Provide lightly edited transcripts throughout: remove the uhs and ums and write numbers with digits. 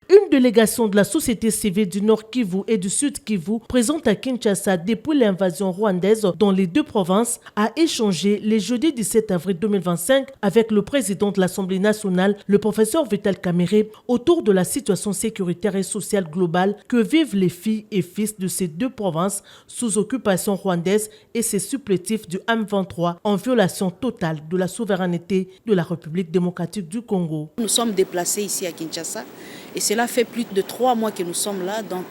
Une délégation de la société civile du Nord Kivu et du Sud Kivu, présente à Kinshasa depuis l'invasion rwandaise dans les deux provinces, a échangé le jeudi 17 avril 2025 avec le président de l'Assemblée nationale, le professeur Vital Kamerhe, autour de la situation sécuritaire et sociale globale que vivent les filles et fils de ces deux provinces sous occupation rwandaise et ses supplétifs du M23 en violation totale de la souveraineté de la République démocratique du Congo. Nous sommes déplacés ici à Kinshasa. Et cela fait plus de 3 mois que nous sommes là. Donc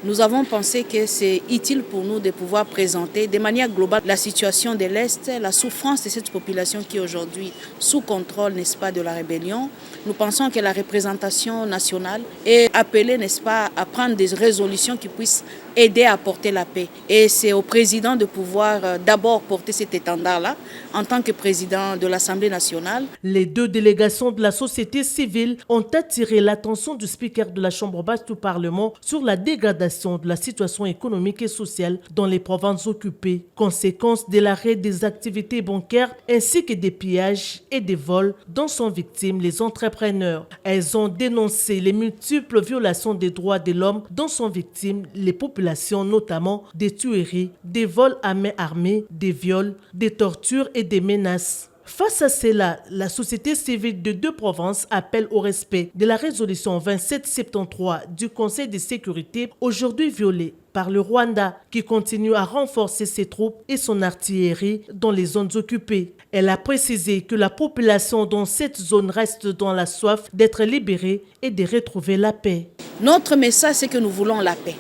nous avons pensé que c'est utile pour nous de pouvoir présenter de manière globale la situation de l'Est, la souffrance de cette population qui est aujourd'hui sous contrôle, n'est-ce pas, de la rébellion. Nous pensons que la représentation nationale est appelée, n'est-ce pas, à prendre des résolutions qui puissent aider à porter la paix. Et c'est au président de pouvoir d'abord porter cet étendard-là en tant que président de l'Assemblée nationale. Les deux délégations de la société civile ont attiré l'attention du speaker de la Chambre basse du Parlement sur la dégradation de la situation économique et sociale dans les provinces occupées, conséquence de l'arrêt des activités bancaires ainsi que des pillages et des vols dont sont victimes les entrepreneurs. Elles ont dénoncé les multiples violations des droits de l'homme dont sont victimes les populations, notamment des tueries, des vols à main armée, des viols, des tortures et des menaces. Face à cela, la société civile de deux provinces appelle au respect de la résolution 2773 du Conseil de sécurité, aujourd'hui violée par le Rwanda, qui continue à renforcer ses troupes et son artillerie dans les zones occupées. Elle a précisé que la population dans cette zone reste dans la soif d'être libérée et de retrouver la paix. Notre message, c'est que nous voulons la paix.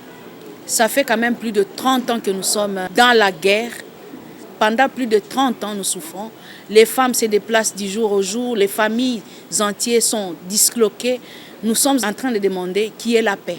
Ça fait quand même plus de 30 ans que nous sommes dans la guerre. Pendant plus de 30 ans, nous souffrons. Les femmes se déplacent du jour au jour. Les familles entières sont disloquées. Nous sommes en train de demander qui est la paix.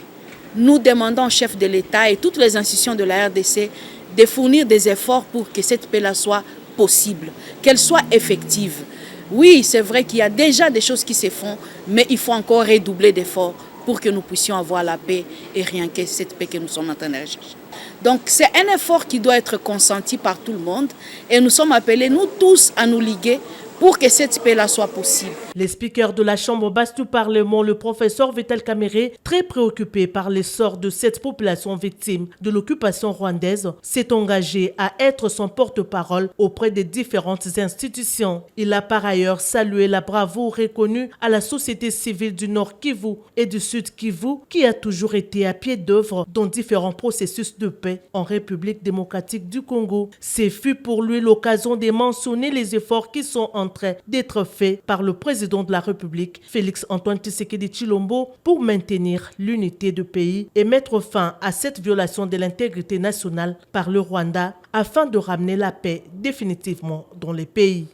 Nous demandons au chef de l'État et toutes les institutions de la RDC de fournir des efforts pour que cette paix-là soit possible, qu'elle soit effective. Oui, c'est vrai qu'il y a déjà des choses qui se font, mais il faut encore redoubler d'efforts pour que nous puissions avoir la paix et rien que cette paix que nous sommes en train de rechercher. Donc c'est un effort qui doit être consenti par tout le monde et nous sommes appelés, nous tous, à nous liguer pour que cette paix-là soit possible. Les speakers de la Chambre basse du Parlement, le professeur Vital Kamerhe, très préoccupé par l'essor de cette population victime de l'occupation rwandaise, s'est engagé à être son porte-parole auprès des différentes institutions. Il a par ailleurs salué la bravoure reconnue à la société civile du Nord Kivu et du Sud Kivu, qui a toujours été à pied d'œuvre dans différents processus de paix en République démocratique du Congo. Ce fut pour lui l'occasion de mentionner les efforts qui sont en train d'être faits par le président de la République, Félix Antoine Tshisekedi Tshilombo, pour maintenir l'unité du pays et mettre fin à cette violation de l'intégrité nationale par le Rwanda afin de ramener la paix définitivement dans les pays.